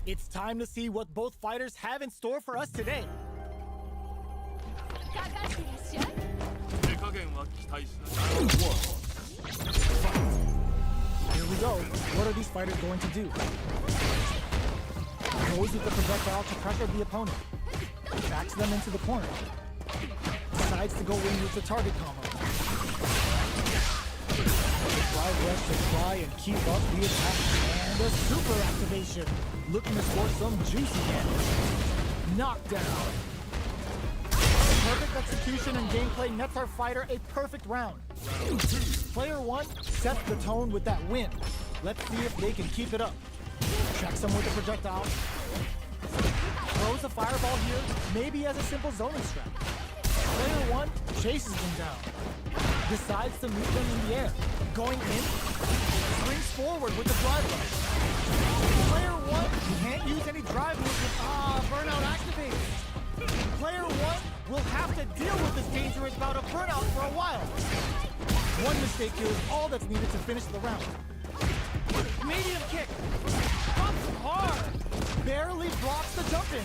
It's time to see what both fighters have in store for us today. かかってらっしゃい。手加減は期待しない。 Here we go. What are these fighters going to do? Goes with the projectile to pressure the opponent. Backs them into the corner. Decides to go in with the target combo. Drive rush to try and keep up the attack. And a super activation. Looking to score some juicy damage. Knockdown. Perfect execution and gameplay nets our fighter a perfect round. Player 1 sets the tone with that win. Let's see if they can keep it up. Checks him with the projectile. Throws a fireball here, maybe as a simple zoning strat. Player 1 chases them down. Decides to meet them in the air. Going in, swings forward with the drive rush. Player 1 can't use any drive moves with burnout activated. Player 1 will have to deal with this dangerous bout of burnout for a while. One mistake here is all that's needed to finish the round. Medium kick. Pumps hard. Barely blocks the jump in.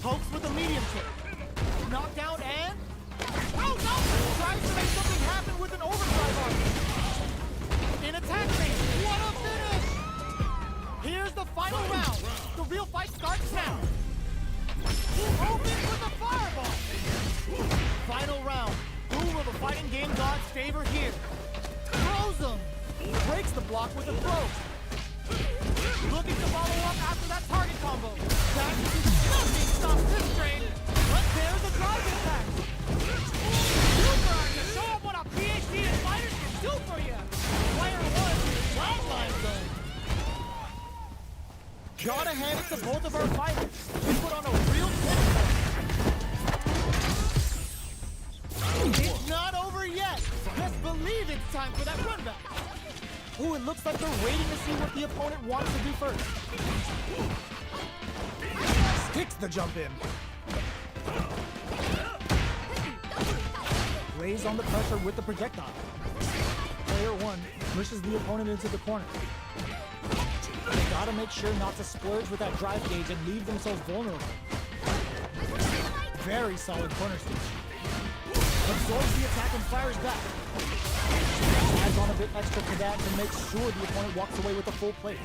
Pokes with a medium kick. Knockdown and... Oh no! Tries to make something happen with an overdrive arm. In attack phase. What a finish! Here's the final round. The real fight starts now. Open with a fireball. Final round. Who will the fighting game gods favor here? Throws him. Breaks the block with a throw. Looking to follow up after that target combo. That nothing stops this train. But there's a drive impact. Super to show up what a PhD in fighters can do for you. Player 1, flatline zone. Gotta hand it to both of our fighters. They put on a real pinnacle. It's not over yet. Best believe it's time for that run back. Ooh, it looks like they're waiting to see what the opponent wants to do first. Sticks the jump in. Lays on the pressure with the projectile. Player 1 pushes the opponent into the corner. They gotta make sure not to splurge with that drive gauge and leave themselves vulnerable. Very solid corner switch. Absorbs the attack and fires back. Adds on a bit extra to that to make sure the opponent walks away with a full plate.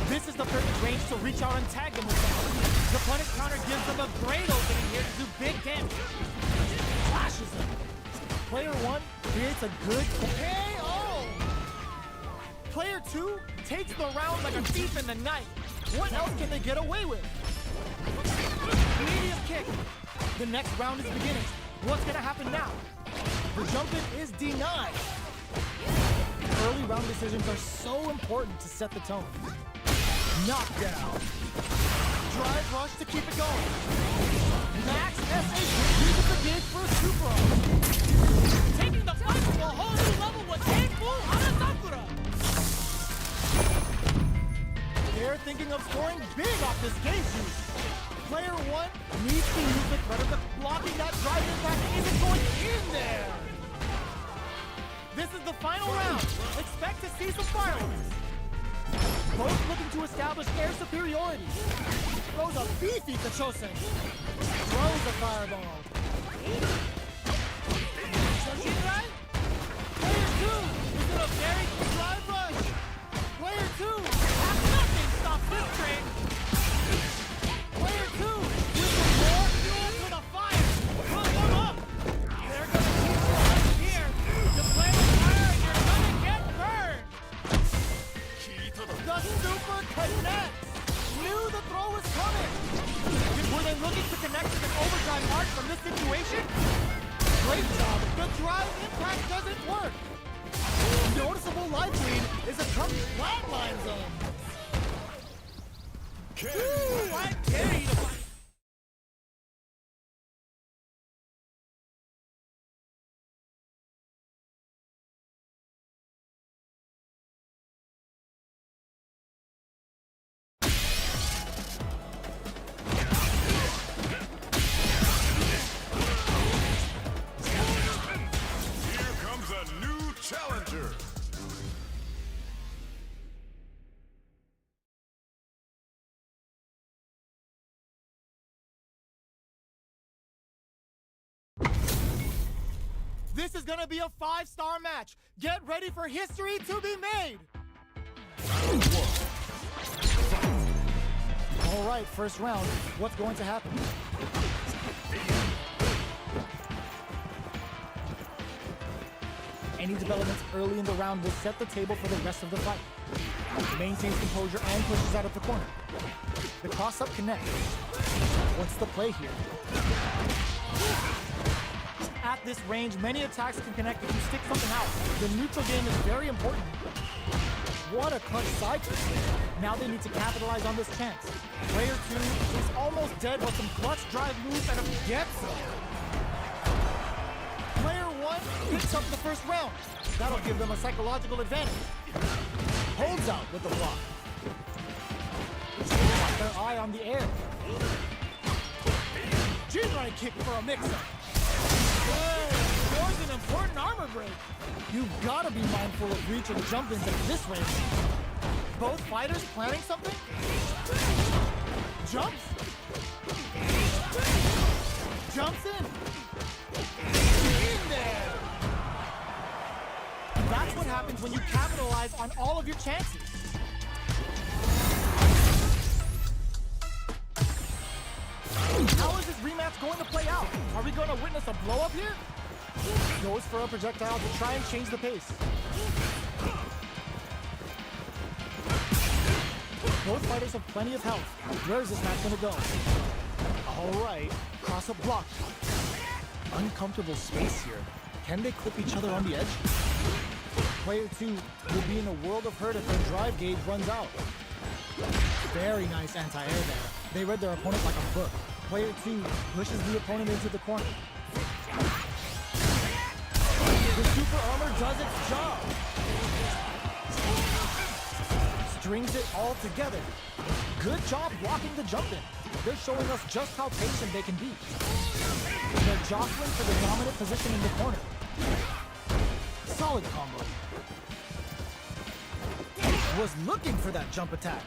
This is the perfect range to reach out and tag them with something. The punish counter gives them a great opening here to do big damage. Flashes him. Player 1 creates a good KO. Player 2 takes the round like a thief in the night. What else can they get away with? Medium kick. The next round is beginning. What's gonna happen now? The jump in is denied. Early round decisions are so important to set the tone. Knockdown. Drive rush to keep it going. Max SA uses the gauge for a super. Taking the fight to a whole new level with painful Hanazakura. They're thinking of scoring big off this gauge use. Player 1 needs to use it better, but blocking that drive impact isn't going in there. This is the final round. Expect to see some fireworks. Both looking to establish air superiority. Throws a beefy Kachosen. Throws a fireball. Shoshinrai? Player 2 is in a very good drive rush. Player 2 has nothing stops this train. Player 2 with the more fuel to the fire. Put them up. They're gonna keep going here. You play with fire, you're gonna get burned. The super connects. Knew the throw was coming. Were they looking to connect with an overdrive arc from this situation? Great job. The drive impact doesn't work. Noticeable life lead is a tough flatline zone. Ooh, I carried him. Here comes a new challenger. This is gonna be a 5-star match. Get ready for history to be made. All right, first round. What's going to happen? Any developments early in the round will set the table for the rest of the fight. Maintains composure and pushes out of the corner. The cross-up connects. What's the play here? At this range, many attacks can connect if you stick something out. The neutral game is very important. What a clutch side twist. Now they need to capitalize on this chance. Player 2 is almost dead with some clutch drive moves and gets them. Player 1 picks up the first round. That'll give them a psychological advantage. Holds out with the block. Got their eye on the air. G-line kick for a mix-up. Scores an important armor break. You've got to be mindful of reach and jump-ins at this range. Both fighters planning something? Jumps? Jumps in. In there! That's what happens when you capitalize on all of your chances. How is this rematch going to play out? Are we going to witness a blow-up here? Goes for a projectile to try and change the pace. Both fighters have plenty of health. Where is this match going to go? All right, cross-up block. Uncomfortable space here. Can they clip each other on the edge? Player 2 will be in a world of hurt if their drive gauge runs out. Very nice anti-air there. They read their opponent like a book. Player 2 pushes the opponent into the corner. The super armor does its job. Strings it all together. Good job blocking the jump in. They're showing us just how patient they can be. They're jostling for the dominant position in the corner. Solid combo. Was looking for that jump attack.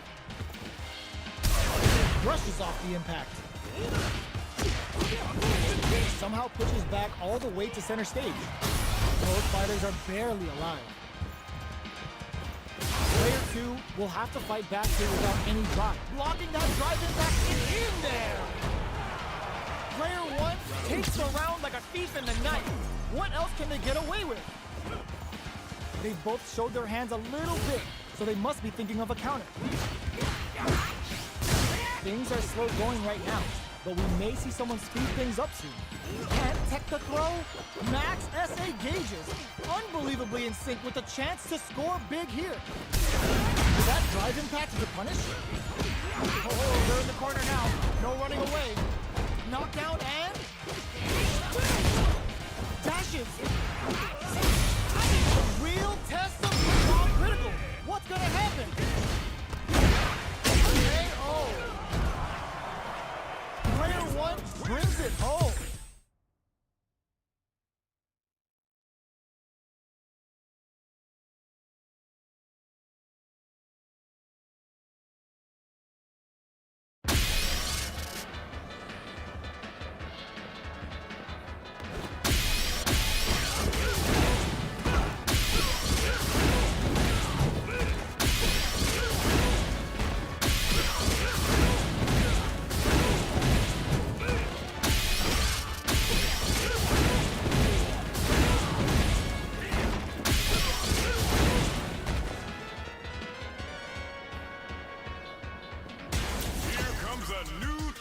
Brushes off the impact. Somehow pushes back all the way to center stage. Both fighters are barely alive. Player 2 will have to fight back here without any drive. Blocking that drive impact is in there! Player 1 takes the round like a thief in the night. What else can they get away with? They've both showed their hands a little bit, so they must be thinking of a counter. Things are slow going right now, but we may see someone speed things up soon. Can't tech the throw? Max SA gauges. Unbelievably in sync with a chance to score big here. Did that drive impact get punished? Oh, they're in the corner now. No running away. Knockdown and... dashes. A real test of football critical. What's gonna happen? KO. Player 1 brings it home.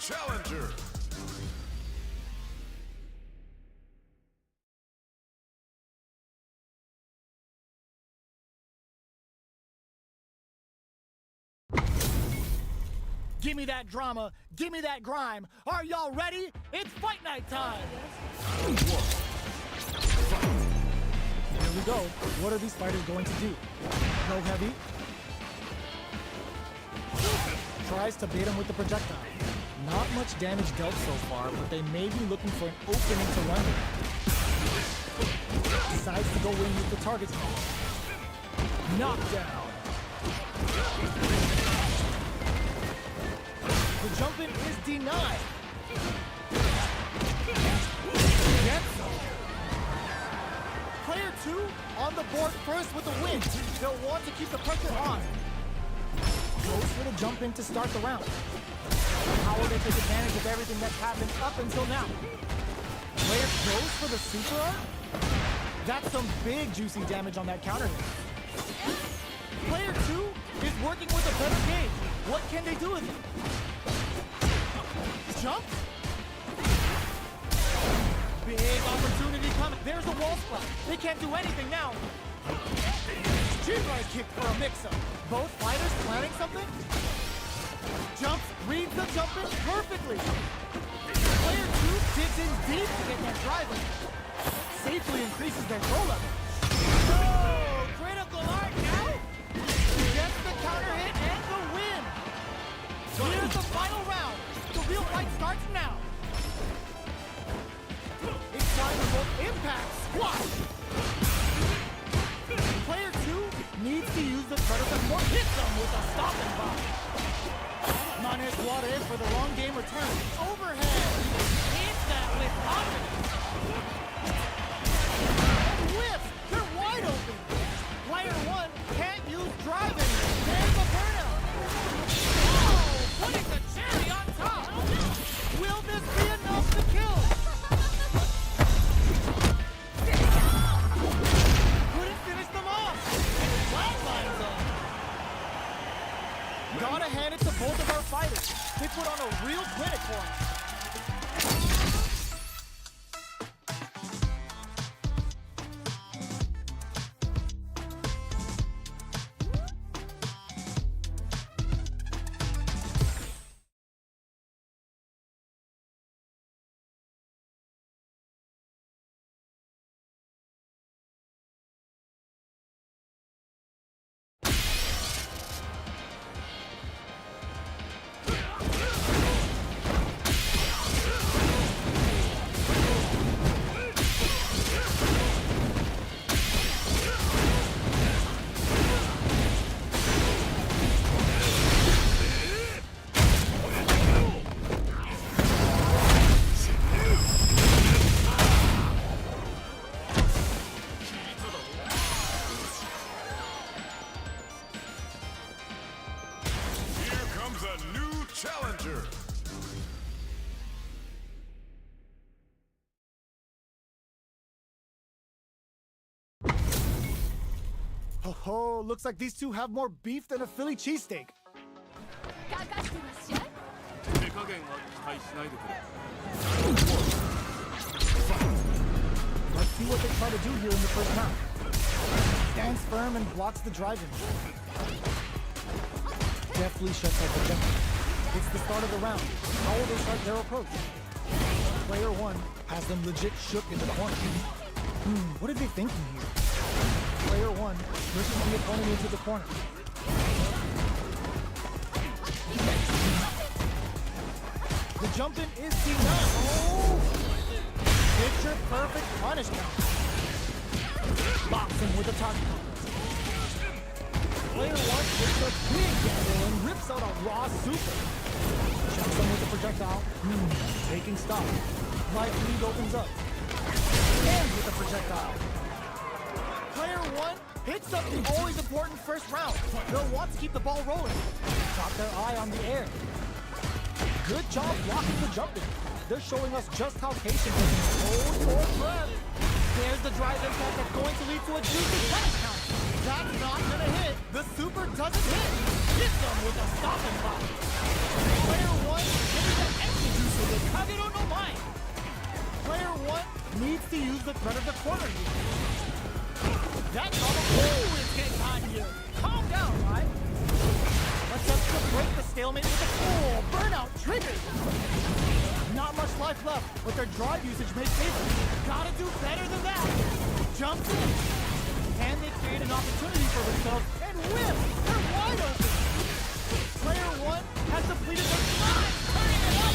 Challenger. Give me that drama, give me that grime. Are y'all ready? It's fight night time! Here we go. What are these fighters going to do? Go heavy. Tries to bait him with the projectile. Not much damage dealt so far, but they may be looking for an opening to run with. Decides to go in with the target ball. Knockdown. The jump in is denied. Gets him. Player 2 on the board first with the win. They'll want to keep the pressure on. Goes for the jump in to start the round. How will they take advantage of everything that's happened up until now? Player goes for the super art? That's some big juicy damage on that counter hit. Player 2 is working with a better game. What can they do with it? Jump? Big opportunity coming. There's a wall splat. They can't do anything now. G-Rise kick for a mix-up. Both fighters planning something? Jumps, reads the jump in perfectly. Player 2 digs in deep to get that driving. Safely increases their throw level. Oh, critical art now? Gets the counter hit and the win. Here's the final round. The real fight starts now. It's time for both impact squash. Player 2 needs to use the predator more. Hit them with a stopping bomb. Manes water in for the long game return. Overhead. Hits that with confidence. Whips. They're wide open. Player 1 can't use driving. There's the burnout. Oh, putting the cherry on top. Will this be enough to kill? Couldn't finish them off. Flatlines them. Gotta hand it to both of our fighters. They put on a real clinic for us. Challenger. Oh, looks like these two have more beef than a Philly cheesesteak. かかってらっしゃい。手加減は期待しないでくれ。 Let's see what they try to do here in the first round. Stands firm and blocks the drive-in. Deftly shuts out the jump. It's the start of the round. How will they start their approach? Player 1 has them legit shook in the corner. What are they thinking here? Player 1 pushes the opponent into the corner. The jump in is denied. Oh! Picture perfect punish count. Locks him with a target. Player 1 takes a big gamble and rips out a raw super. Jumps him with the projectile. Taking stock. Light lead opens up. Ends with the projectile. Player 1 hits up the always important first round. They'll want to keep the ball rolling. Got their eye on the air. Good job blocking the jumping. They're showing us just how patient they can hold your breath. There's the drive impact that's going to lead to a juicy punish count. That's not gonna hit. The super doesn't hit. Hits them with a stopping block. Player 1 getting that extra juice with it. Kagero no Mai. Player 1 needs to use the threat of the corner here. That's all. Ooh, it's getting hot here. Calm down, right? Attempts to break the stalemate with a full burnout triggered. Not much life left, but their drive usage may favor. Gotta do better than that. Jumps in. And they create an opportunity for themselves and whip. They're wide open. Player 1 has depleted their time. Turning it up.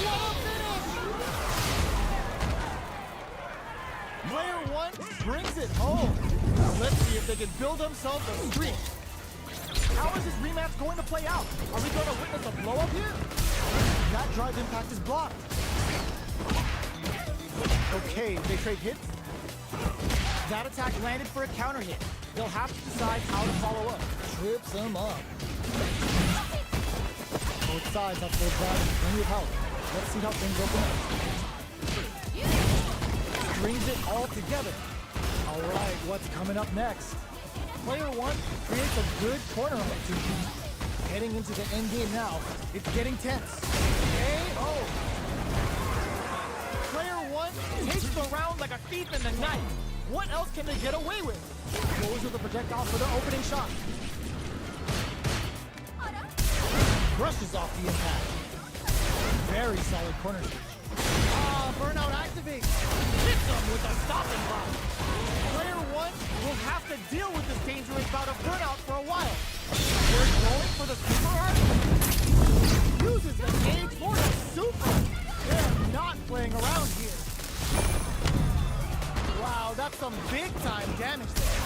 What a finish. Player 1 brings it home. Now let's see if they can build themselves a streak. How is this rematch going to play out? Are we going to witness a blow-up here? That drive impact is blocked. Okay, they trade hits. That attack landed for a counter hit. They'll have to decide how to follow up. Trips him up. Both sides have full drive and plenty of power. Let's see how things open up. Strings it all together. All right, what's coming up next? Player one creates a good corner opportunity. Heading into the end game now, it's getting tense. KO! Player one takes the round like a thief in the night. What else can they get away with? Goes with the projectile for the opening shot. Brushes off the impact. Very solid corner switch. Burnout activates. Hits him with a stopping block. Player one will have to deal with this dangerous bout of burnout for a while. They're going for the super art. Uses the gauge for the super. They're not playing around here. Wow, that's some big time damage there.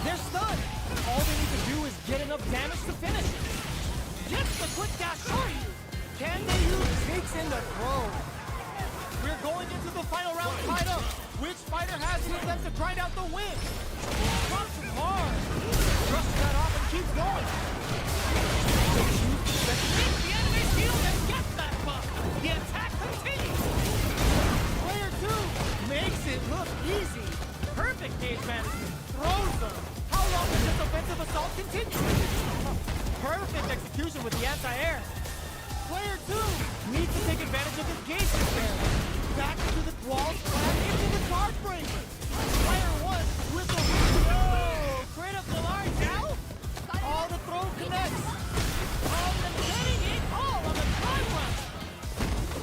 They're stunned. All they need to do is get enough damage to finish it. Gets the quick dash for you. Can they use takes in the throw? We're going into the final round tied up. Which fighter has hit them to grind out the win? Drops hard. Brushes that off and keeps going. Hits the enemy shield and gets that buff. The attack continues. Player two makes it look easy. Perfect gauge management. Throws them. How long does this offensive assault continue? Perfect execution with the anti-air. Player two needs to take advantage of his gauge repair. Back into the walls, back into the charge break. Player one with the great up the line now. All the throw connects. Getting it all on the time run.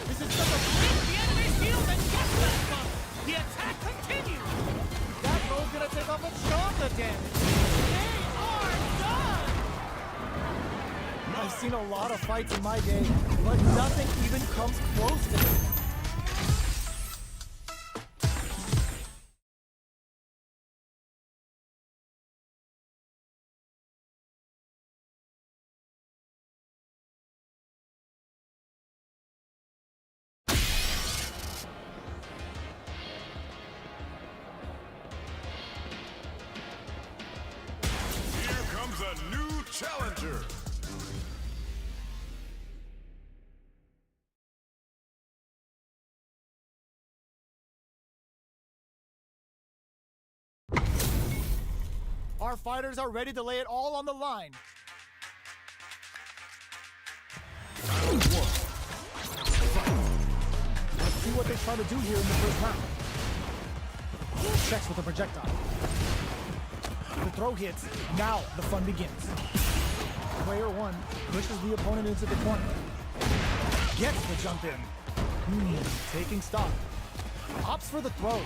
This is such a break the enemy shield and gets that bump. The attack continues. That throw's gonna take off a chunk of damage. They are done. I've seen a lot of fights in my day, but nothing even comes close to it. Here comes a new challenger. Our fighters are ready to lay it all on the line. Let's see what they try to do here in the first round. Checks with a projectile. The throw hits. Now the fun begins. Player one pushes the opponent into the corner. Gets the jump in. Taking stock. Opts for the throws.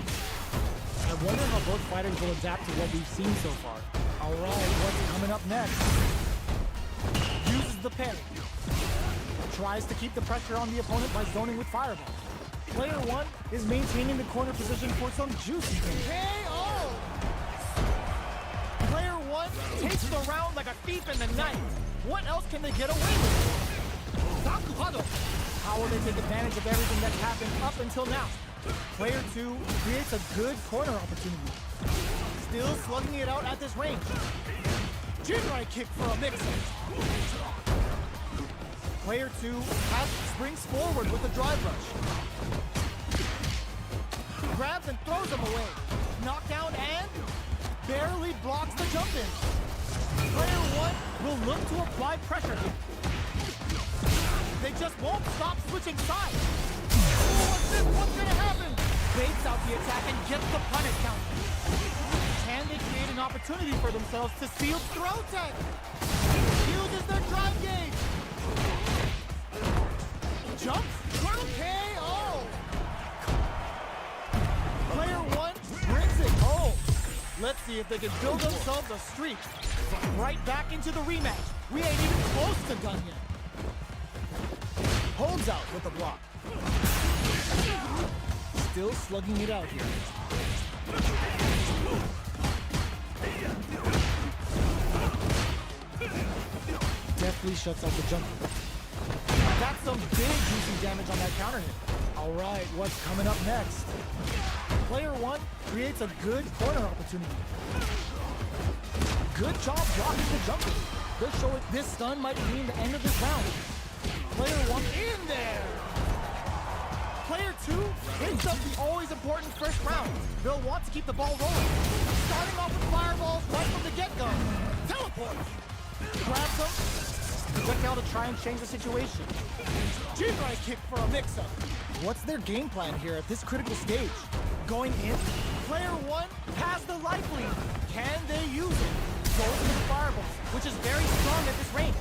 I wonder how both fighters will adapt to what we've seen so far. Alright, what's coming up next? Uses the parry. Tries to keep the pressure on the opponent by zoning with fireball. Player one is maintaining the corner position for some juicy KO! Player one takes the round like a thief in the night. What else can they get away with? How will they take advantage of everything that's happened up until now? Player two creates a good corner opportunity. Still slugging it out at this range. Jinrai kick for a mix. Player two springs forward with a drive rush. Grabs and throws him away. Knockdown and barely blocks the jump in. Player one will look to apply pressure here. They just won't stop switching sides. What's this? What's gonna happen? Baits out the attack and gets the punish count. Can they create an opportunity for themselves to seal throw tech? Uses their drive gauge. Jumps. KO. Player one brings it home. Let's see if they can build themselves a streak. Right back into the rematch. We ain't even close to done yet. Holds out with the block. Still slugging it out here. Deftly shuts out the jumper. That's some big juicy damage on that counter hit. All right, what's coming up next? Player 1 creates a good corner opportunity. Good job blocking the jumper. They're showing this stun might mean the end of this round. Player 1 in there. Player 2 hits up the always important first round. They'll want to keep the ball rolling. Starting off with fireballs right from the get-go. Teleport. Grab them. Quick now to try and change the situation. G-right kick for a mix-up. What's their game plan here at this critical stage? Going in? Player 1 has the life lead. Can they use it? Goes for the fireballs, which is very strong at this range.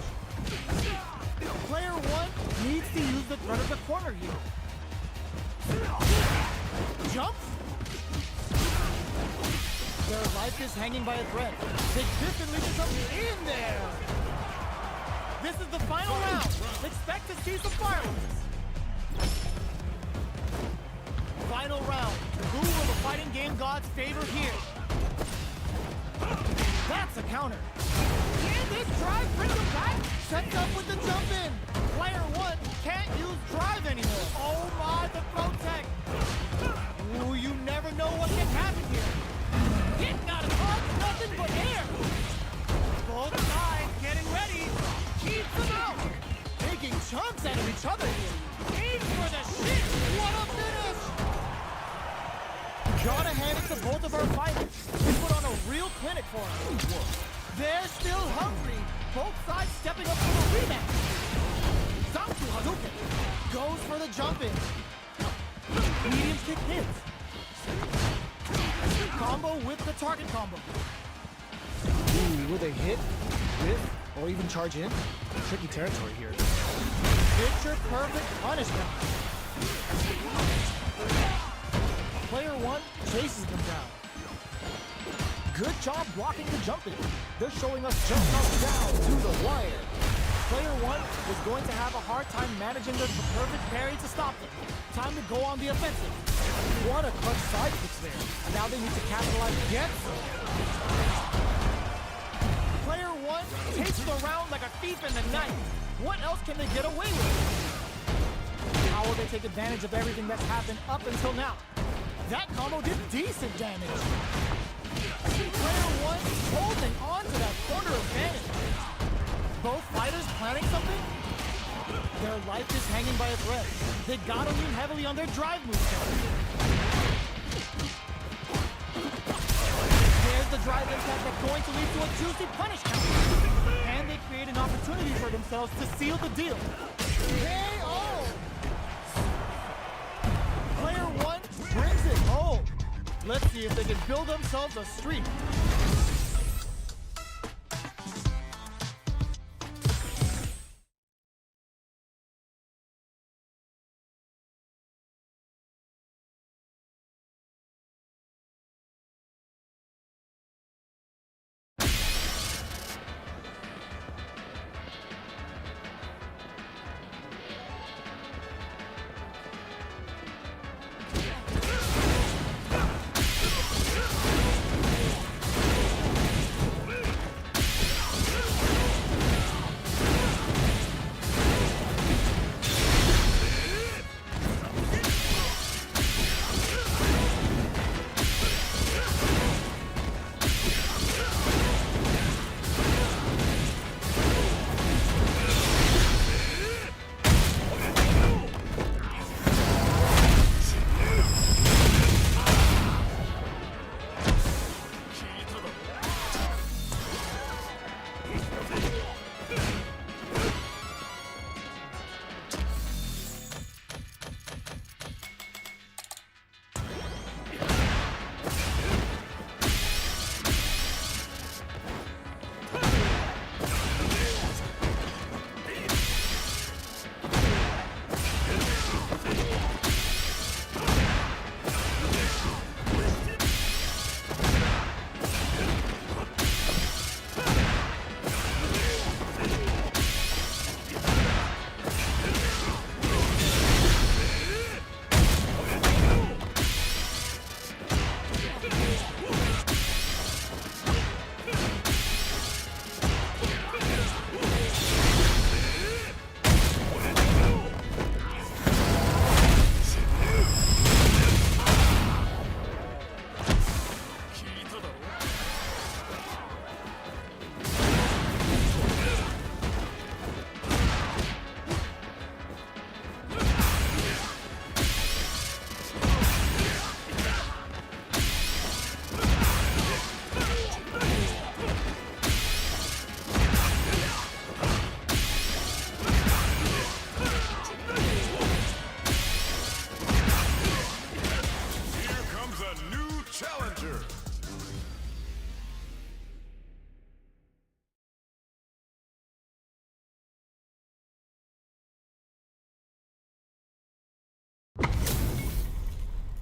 Player 1 needs to use the threat of the corner here. Jumps? Their life is hanging by a thread. They Griffin leaves something in there. This is the final round. Expect to see some fireworks. Final round. Who will the fighting game gods favor here? That's a counter. Can this drive bring them back? Sets up with the jump in. Player 1 can't use drive anymore. Oh my, the throw tech. Ooh, you never know what can happen here. Hit not a hard, nothing but air. Both sides getting ready. Keeps them out. Taking chunks out of each other here. Aim for the shit. What a finish. Gotta hand it to both of our fighters. They put on a real clinic for us. They're still hungry. Both sides stepping up for the rematch. Zanku Hadouken goes for the jump in. Medium kick hits. Combo with the target combo. Ooh, will they hit, whiff, or even charge in? Tricky territory here. Picture perfect punishment. Player 1 chases them down. Good job blocking the jump in. They're showing us jump up down to the wire. Player 1 is going to have a hard time managing the perfect parry to stop them. Time to go on the offensive. What a clutch side kicks there. Now they need to capitalize again. Player 1 takes the round like a thief in the night. What else can they get away with? How will they take advantage of everything that's happened up until now? That combo did decent damage. Player 1 holding on to that corner advantage. Both fighters planning something? Their life is hanging by a thread. They gotta lean heavily on their drive moves. There's the drive impact that's going to lead to a juicy punish count. And they create an opportunity for themselves to seal the deal. KO! Player 1 brings it home. Let's see if they can build themselves a streak.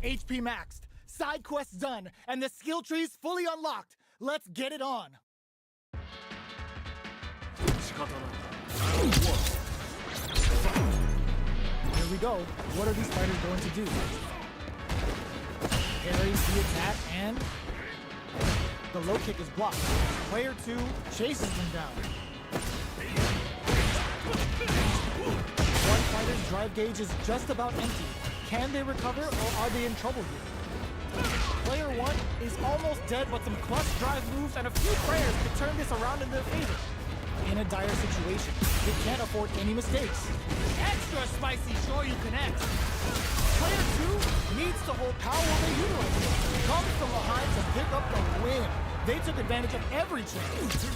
HP maxed, side quests done, and the skill tree's fully unlocked. Let's get it on. 仕方ない。 Here we go. What are these fighters going to do? Parries the attack and the low kick is blocked. Player 2 chases them down. One fighter's drive gauge is just about empty. Can they recover or are they in trouble here? Player 1 is almost dead, but some clutch drive moves and a few prayers could turn this around in their favor. In a dire situation, they can't afford any mistakes. Extra spicy, sure you connect. Player 2 needs to hold power while they utilize it. Comes from behind to pick up the win. They took advantage of every chance.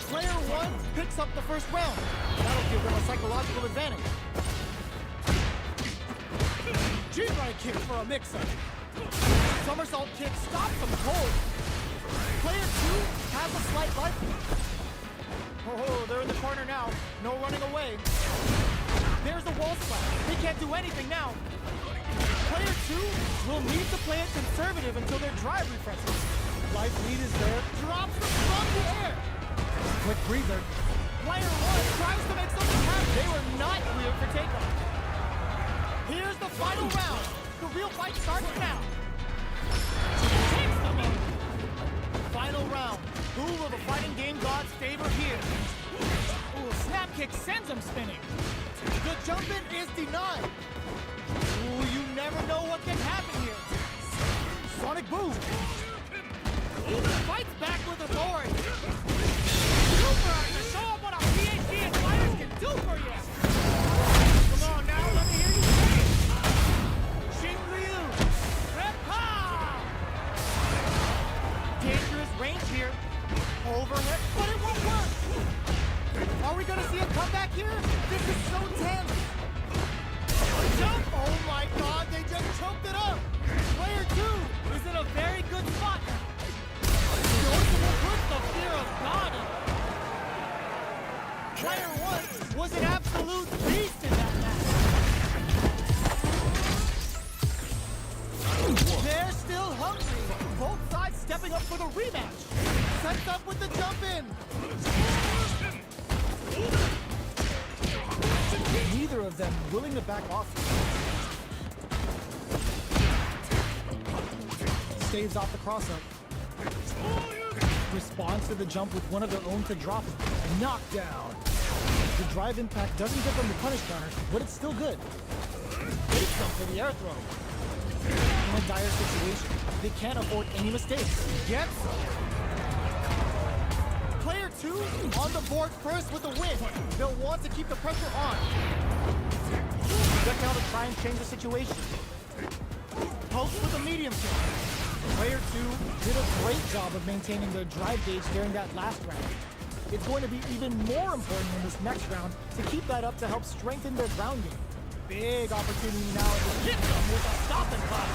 Player 1 picks up the first round. That'll give them a psychological advantage. G-right kick for a mix-up. Somersault kick stops them cold. Player 2 has a slight life. Oh, they're in the corner now. No running away. There's the wall splash. They can't do anything now. Player 2 will need to play it conservative until their drive refreshes. Life lead is there. Drops them from the air. Quick breather. Player 1 tries to make something happen. They were not cleared for takeoff. Here's the final round. The real fight starts now. Takes them in. Final round. Who will the fighting game gods favor here? Ooh, snap kick sends him spinning. The jump in is denied. Ooh, you never know what can happen here. Sonic boom. Fights back with authority. Super to show up what our PhD and fighters can do for you. Come on now, let me hear you say it. Shinryu. Repa. Dangerous range here. Overhead, but it won't work. Are we gonna see a comeback here? This is so tense. Jump! Oh my God, they just choked it up. Player 2 is in a very good spot. Noticeable puts the fear of God in. Player 1 was an absolute beast in that match. They're still hungry. Both sides stepping up for the rematch. Sets up with the jump in. Neither of them willing to back off. Staves off the cross-up. Responds to the jump with one of their own to drop him. Knockdown. The drive impact doesn't get them the punish counter, but it's still good. Takes them for the air throw. In a dire situation, they can't afford any mistakes. Gets them. Player 2 on the board first with a win. They'll want to keep the pressure on. Look how to try and change the situation. Post with a medium kick. Player 2 did a great job of maintaining their drive gauge during that last round. It's going to be even more important in this next round to keep that up to help strengthen their ground game. Big opportunity now to hit them with a stop and pop.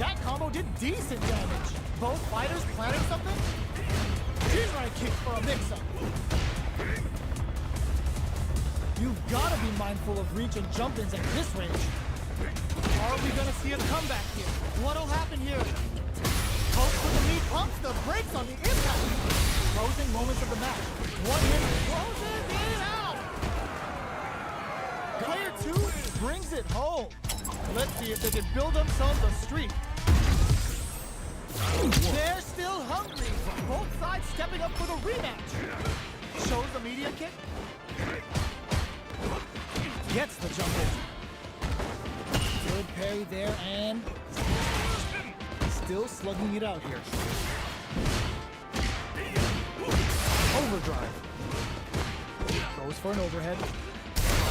That combo did decent damage. Both fighters planning something? G-right kick for a mix-up. You've got to be mindful of reach and jump-ins at this range. Are we going to see a comeback here? What'll happen here? Post with the knee pumps the brakes on the impact. Closing moments of the match. One hit closes it out. Player 2 brings it home. Let's see if they can build themselves a streak. They're still hungry. Both sides stepping up for the rematch. Shows the medium kick. Gets the jump in. Good parry there and still slugging it out here. Overdrive. Goes for an overhead.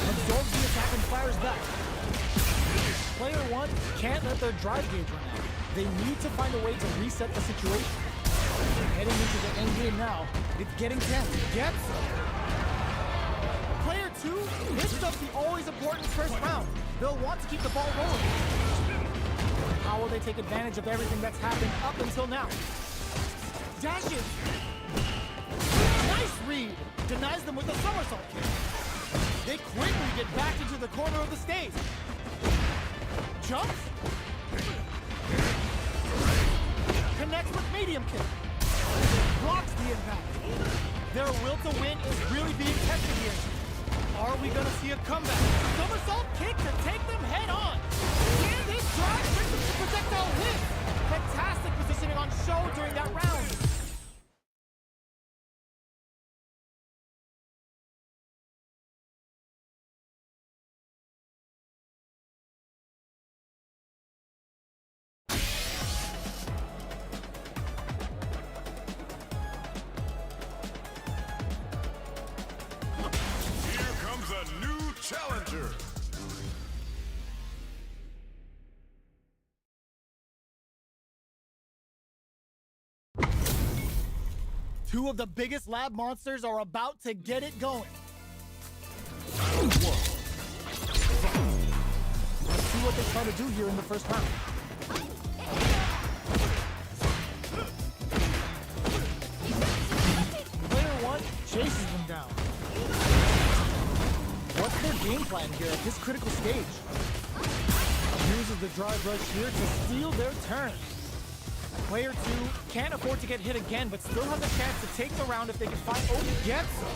Absorbs the attack and fires back. Player 1 can't let their drive gauge run out. They need to find a way to reset the situation. Heading into the end game now. It's getting tense. Gets it. Player 2 missed up the always important first round. They'll want to keep the ball rolling. How will they take advantage of everything that's happened up until now? Dashes. Nice read. Denies them with a somersault kick. They quickly get back into the corner of the stage. Jumps. Connects with medium kick. Blocks the impact. Their will to win is really being tested here. Are we gonna see a comeback? Somersault kick to take them head on. Can this drive brings them to projectile hit? Fantastic positioning on show during that round. Here comes a new challenger. Two of the biggest lab monsters are about to get it going. Let's see what they try to do here in the first round. Player one chases them down. What's their game plan here at this critical stage? Uses the drive rush here to steal their turn. Player two can't afford to get hit again, but still has a chance to take the round if they can find. Oh, gets him.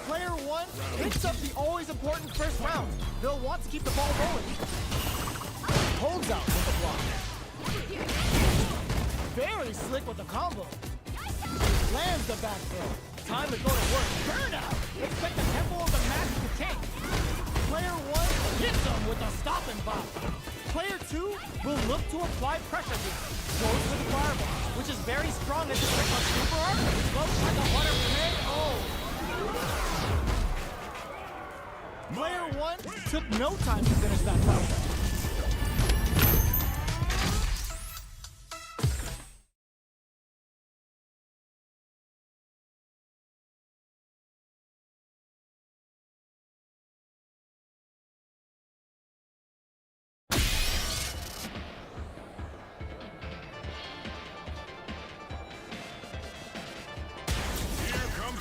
Player one picks up the always important first round. They'll want to keep the ball rolling. Holds out with the block. Very slick with the combo. Lands the back throw. Time to go to work. Burnout. Expect the tempo of the match to tank. Player one hits him with a stop and bop. Player two will look to apply pressure here. Goes for the fireball, which is very strong as a trick on Super Art. Looks like a 100 Player one took no time to finish that round.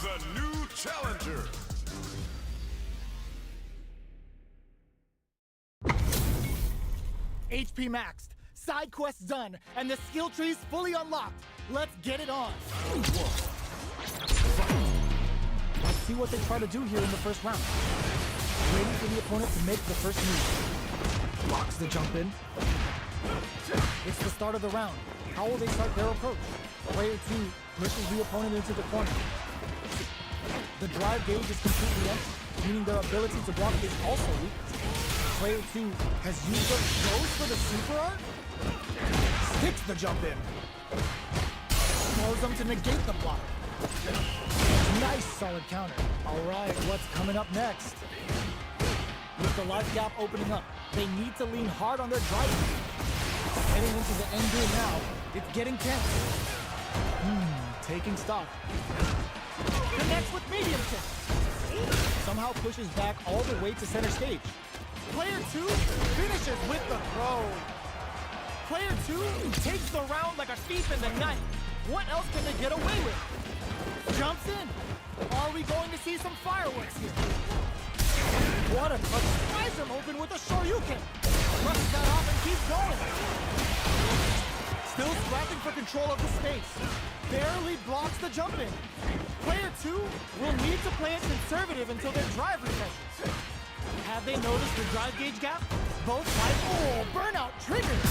A new challenger. HP maxed, side quests done, and the skill tree's fully unlocked. Let's get it on. Let's see what they try to do here in the first round. Waiting for the opponent to make the first move. Blocks the jump in. It's the start of the round. How will they start their approach? Player two pushes the opponent into the corner. The drive gauge is completely empty, meaning their ability to block is also weak. Player two has used up, goes for the super art, sticks the jump in, throws them to negate the block. Nice solid counter. All right, what's coming up next? With the life gap opening up, they need to lean hard on their drive. Heading into the end game now, it's getting tense. Taking stock. Connects with medium kick. Somehow pushes back all the way to center stage. Player two finishes with the throw. Player two takes the round like a thief in the night. What else can they get away with? Jumps in. Are we going to see some fireworks here? What a touch. Tries him open with a Shoryuken. Brushes that off and keeps going. Still scrapping for control of the space. Barely blocks the jump in. Player two will need to play it conservative until their drive refreshes. Have they noticed the drive gauge gap? Both sides. Oh, burnout triggered.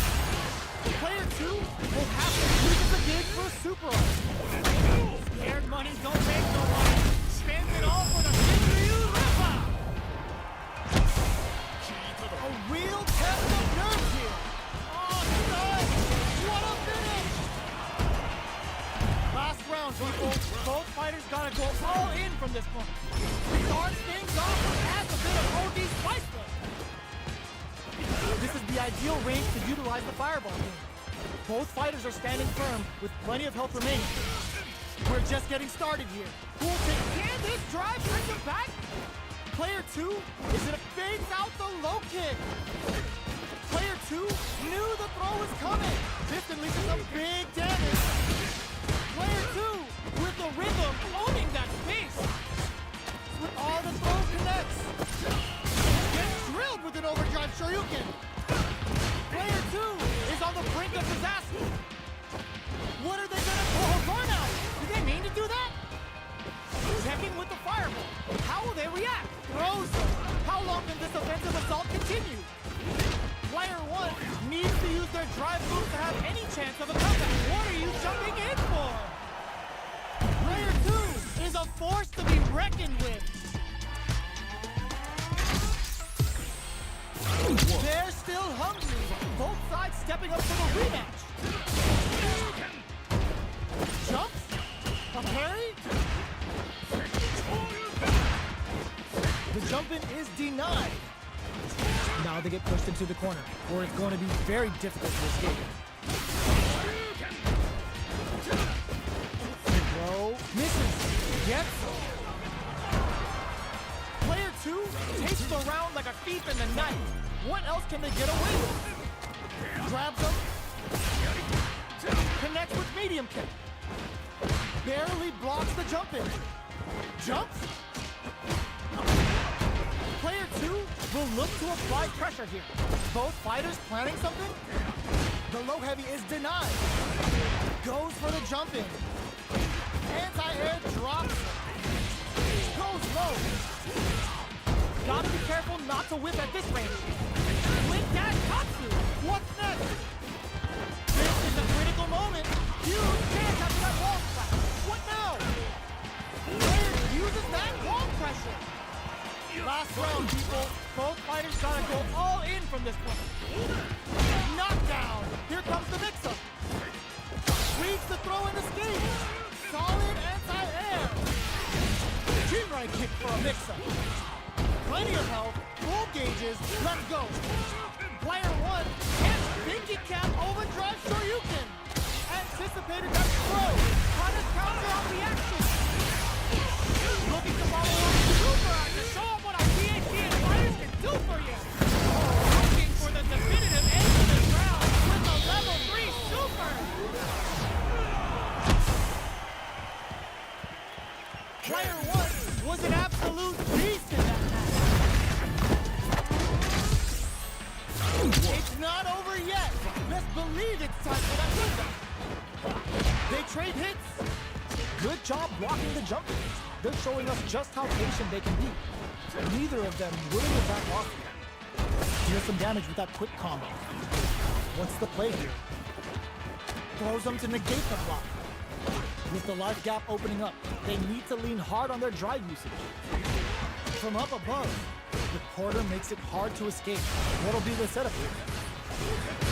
Player two will have to use the gauge for a super art. Scared money don't make no money. Spends it all for the Shinryu Ripper. A real test of nerves here. Oh, nice. What a finish. Last round, people. Both fighters gotta go all in from this point. Starts things off and adds a bit of OD spice though. This is the ideal range to utilize the fireball game. Both fighters are standing firm with plenty of health remaining. We're just getting started here. Cool take. Can this drive bring him back? Player two, is it a fades out the low kick? Player two knew the throw was coming. This unleashes some big damage. Player two with the rhythm, owning that space. With all the throw connects. Gets drilled with an overdrive Shoryuken. the disaster! What are they gonna pull? Burnout! Did they mean to do that? Checking with the fireball. How will they react? Throws them. How long can this offensive assault continue? Player 1 needs to use their drive move to have any chance of a comeback. What are you jumping in for? Player 2 is a force to be reckoned with. They're still hungry. Both sides stepping up for the rematch. Jumps? A parry? The jump-in is denied. Now they get pushed into the corner, where it's going to be very difficult to escape. Throw, misses, gets. Player 2 takes the round like a thief in the night. What else can they get away with? Grabs him. Connects with medium kick. Barely blocks the jump-in. Jumps. Player 2 will look to apply pressure here. Both fighters planning something? The low heavy is denied. Goes for the jump-in. Anti-air drops. Goes low. Gotta be careful not to whip at this range. With that Katsu, what's next? This is a critical moment. Huge chance after that wall slap. What now? Player uses that wall pressure. Last round, people. Both fighters gotta go all in from this point. Knockdown. Here comes the mix-up. Reads the throw and escape. Solid anti-air. Chin-right kick for a mix-up. Plenty of health. Full gauges. Let's go. Player 1 hits Pinky Cap overdrive Shoryuken. Anticipated that throw. Trying to counter on the action. Looking to follow up super to show off what our PhD and fighters can do for you. Looking for the definitive end of this round with a level 3 super. Player 1 was an absolute beast in that match. It's not over yet. Best believe it's time for that comeback. They trade hits. Good job blocking the jump. They're showing us just how patient they can be. Neither of them willing to back off yet. Deals some damage with that quick combo. What's the play here? Throws them to negate the block. With the life gap opening up, they need to lean hard on their drive usage. From up above, the quarter makes it hard to escape. What'll be the setup here?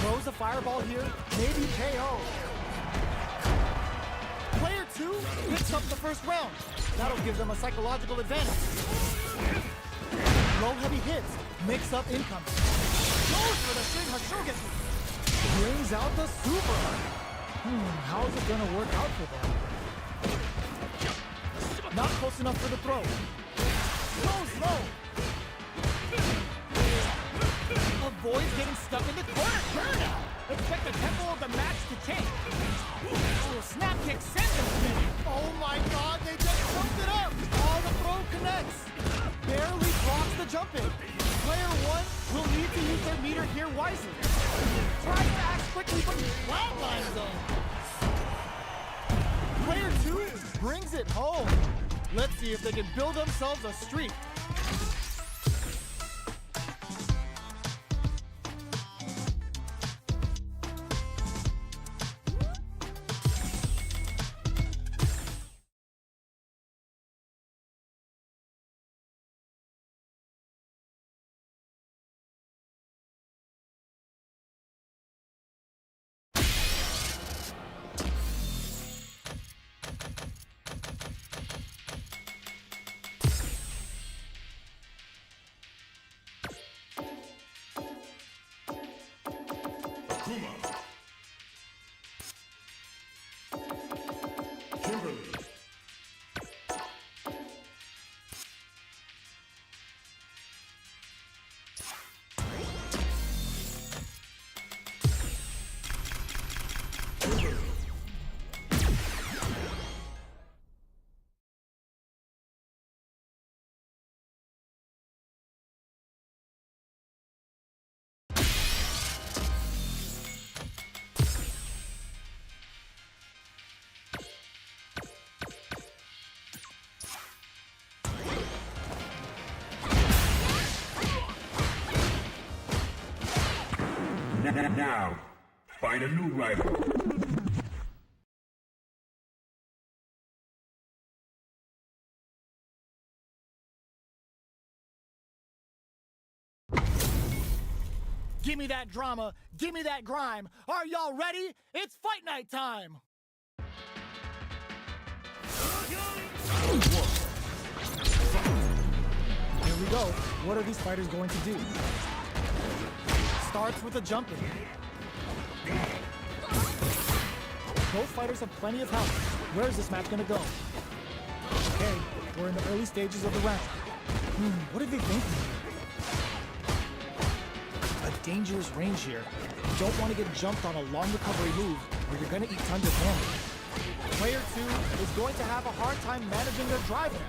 Throws a fireball here, maybe KO. Player 2 picks up the first round. That'll give them a psychological advantage. Low heavy hits, mix up incoming. Goes for the Shin Hashogeki. Brings out the super. How's it gonna work out for them? Not close enough for the throw. Goes low. Avoids getting stuck in the corner. Burnout. Expect the tempo of the match to change. Oh, snap kick sends him spinning. Oh my god, they just jumped it up. Oh, the throw connects. Barely blocks the jump in. Player 1 will need to use their meter here wisely. Tries to act quickly, but flatlines them. Player 2 brings it home. Let's see if they can build themselves a streak. Now, find a new rival. Give me that drama, give me that grime. Are y'all ready? It's fight night time! Here we go. What are these fighters going to do? Starts with a jumping. Both fighters have plenty of health. Where is this match gonna go? Okay, we're in the early stages of the round. What are they thinking? A dangerous range here. You don't want to get jumped on a long recovery move or you're gonna eat tons of damage. Player 2 is going to have a hard time managing their drive now.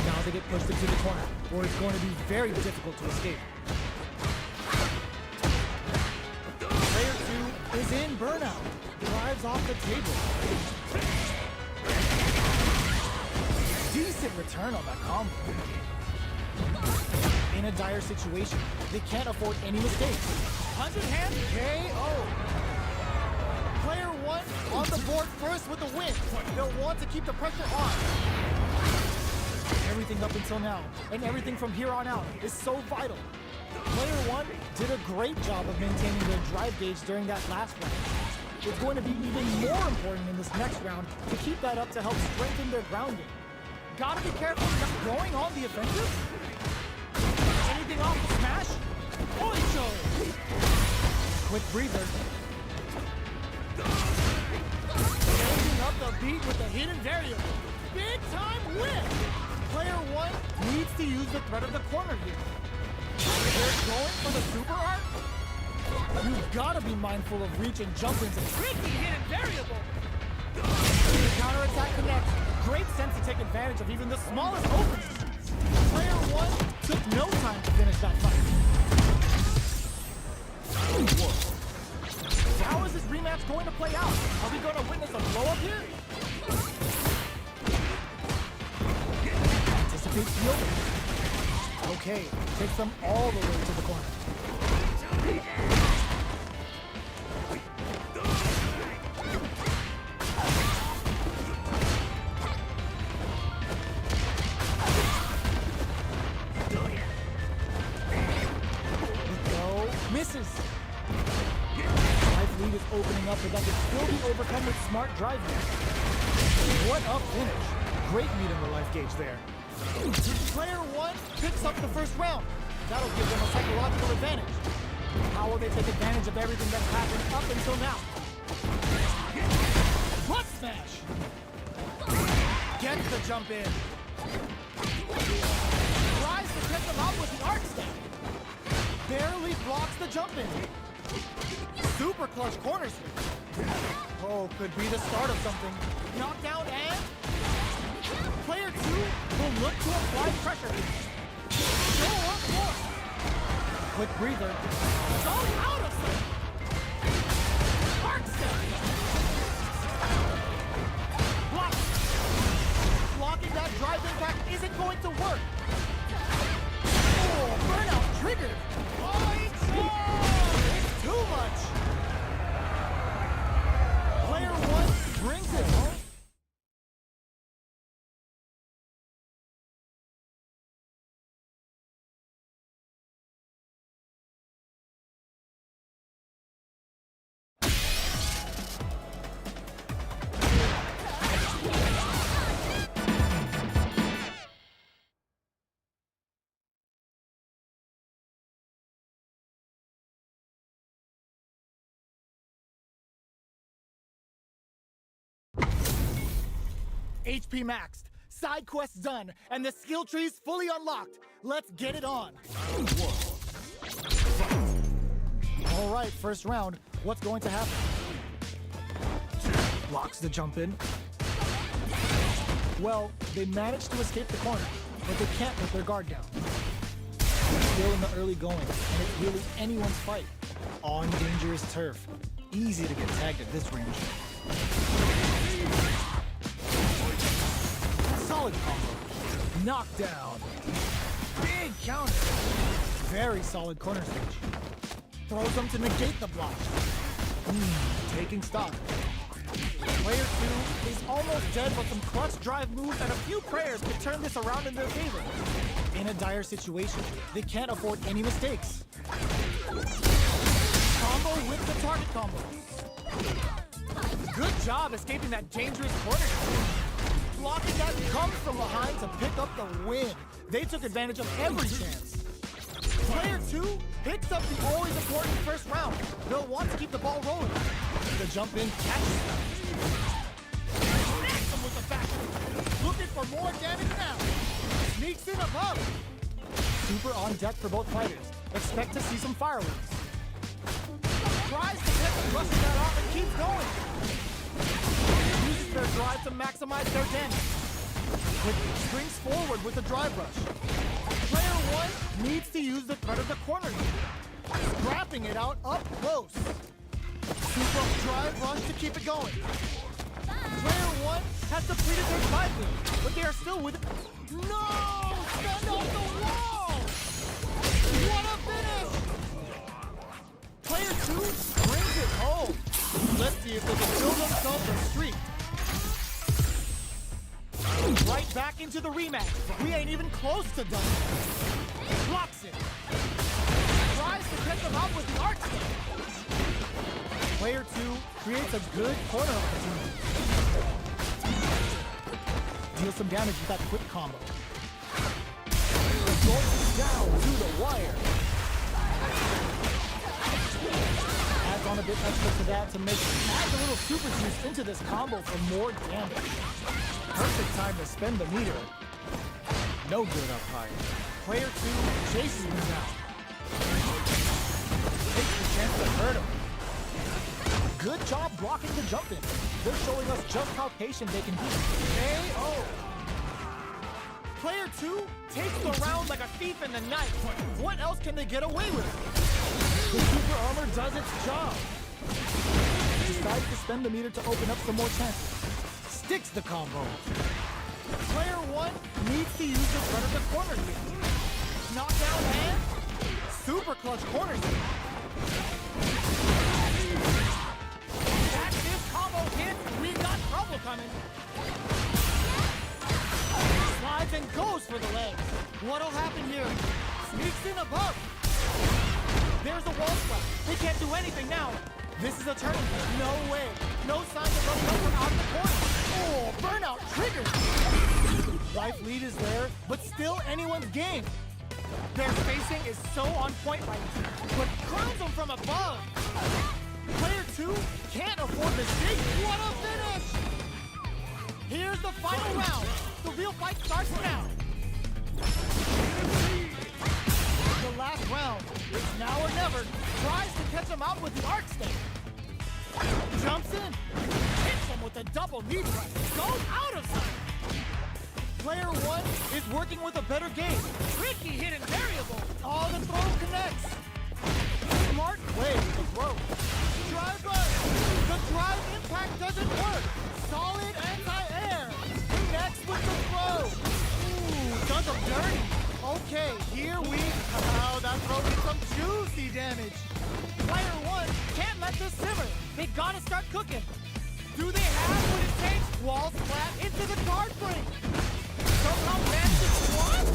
Now they get pushed into the corner, or it's going to be very difficult to escape. Player 2 is in burnout. Drives off the table. Decent return on that combo. In a dire situation, they can't afford any mistakes. 100 hand KO. Player 1 on the board first with the win. They'll want to keep the pressure on. Everything up until now, and everything from here on out, is so vital. Player 1 did a great job of maintaining their drive gauge during that last round. It's going to be even more important in this next round to keep that up to help strengthen their grounding. Gotta be careful not going on the offensive. Anything off the smash? Oicho! Quick breather. Changing up the beat with the hidden variable. Big time win! Player 1 needs to use the threat of the corner here. They're going for the super art? You've gotta be mindful of reach and jump into tricky hidden variable. The counterattack connects. Great sense to take advantage of even the smallest openings. Player 1 took no time to finish that fight. How is this rematch going to play out? Are we going to witness a blow-up here? Anticipate fielding. Okay, takes them all the way to the corner. Misses. Life lead is opening up, but that can still be overcome with smart driving. What a finish. Great meet in the life gauge there. Player 1 picks up the first round. That'll give them a psychological advantage. How will they take advantage of everything that's happened up until now? Butt smash! Gets the jump in. Tries to get them out with the arc stack. Barely blocks the jump in. Super clutch corner switch. Oh, could be the start of something. Knockdown and... Player 2 will look to apply pressure. Show up more. Quick breather. Go out of sight. Arc step. Block. Blocking that drive impact isn't going to work. Oh, burnout triggered. It's too much. Player 1 brings it home. HP maxed, side quests done, and the skill tree's fully unlocked. Let's get it on. All right, first round. What's going to happen? Blocks the jump in. Well, they managed to escape the corner, but they can't put their guard down. Still in the early going, and it's really anyone's fight. On dangerous turf. Easy to get tagged at this range. Solid combo. Knockdown. Big counter. Very solid corner stage. throws them to negate the block. Taking stock. Player 2 is almost dead, but some clutch drive moves and a few prayers could turn this around in their favor. In a dire situation, they can't afford any mistakes. Combo with the target combo. Good job escaping that dangerous corner. Blocking that comes from behind to pick up the win. They took advantage of every chance. Player 2 picks up the always important first round. They'll want to keep the ball rolling. The jump in catches them. Smacks them with the back. Looking for more damage now. Sneaks in above. Super on deck for both fighters. Expect to see some fireworks. Tries to get the rushes that off and keeps going. Uses their drive to maximize their damage. Quickly springs forward with the drive rush. Player 1 needs to use the threat of the corner here. Scrapping it out up close. Super drive rush to keep it going. Player 1 has depleted their drive move, but they are still with it. No! Stand off the wall! What a finish! Player 2 brings it home. Let's see if they can build themselves a streak. Right back into the rematch. We ain't even close to done. Blocks it. Tries to catch them out with the arch stick. Player 2 creates a good corner opportunity. Deals some damage with that quick combo. Going down to the wire. Adds on a bit extra to that to make adds a little super juice into this combo for more damage. Perfect time to spend the meter. No good up high. Player 2 chases him down. Takes the chance to hurt him. Good job blocking the jump in. They're showing us just how patient they can be. KO. Player 2 takes the round like a thief in the night. What else can they get away with? The super armor does its job. Decides to spend the meter to open up some more chances. Sticks the combo. Player 1 needs to use the front of the corner here. Knockdown hand. Super clutch corners it. That's this combo hit. We got trouble coming. Slides and goes for the legs. What'll happen here? Sneaks in above. There's a wall slap. They can't do anything now. This is a turning point. No way. No signs of running over out of the corner. Oh, burnout triggered. Life lead is there, but still anyone's game. Their spacing is so on point right now, but crowns them from above. Player 2 can't afford mistakes. What a finish! Here's the final round. The real fight starts now. The last round. It's now or never. Tries to catch him out with the arc stick. Jumps in. Hits him with a double knee strike. Goes out of sight. Player 1 is working with a better game. Tricky hidden variable. Oh, the throw connects. Smart play with the throw. Drive rush. The drive impact doesn't work. Solid anti-air. Next with the throw. Ooh, does him dirty. Okay, here we go. That throw did some juicy damage. Player 1 can't let this simmer. They gotta start cooking. Do they have what it takes? Wall splat into the guard frame. Somehow managed to squat?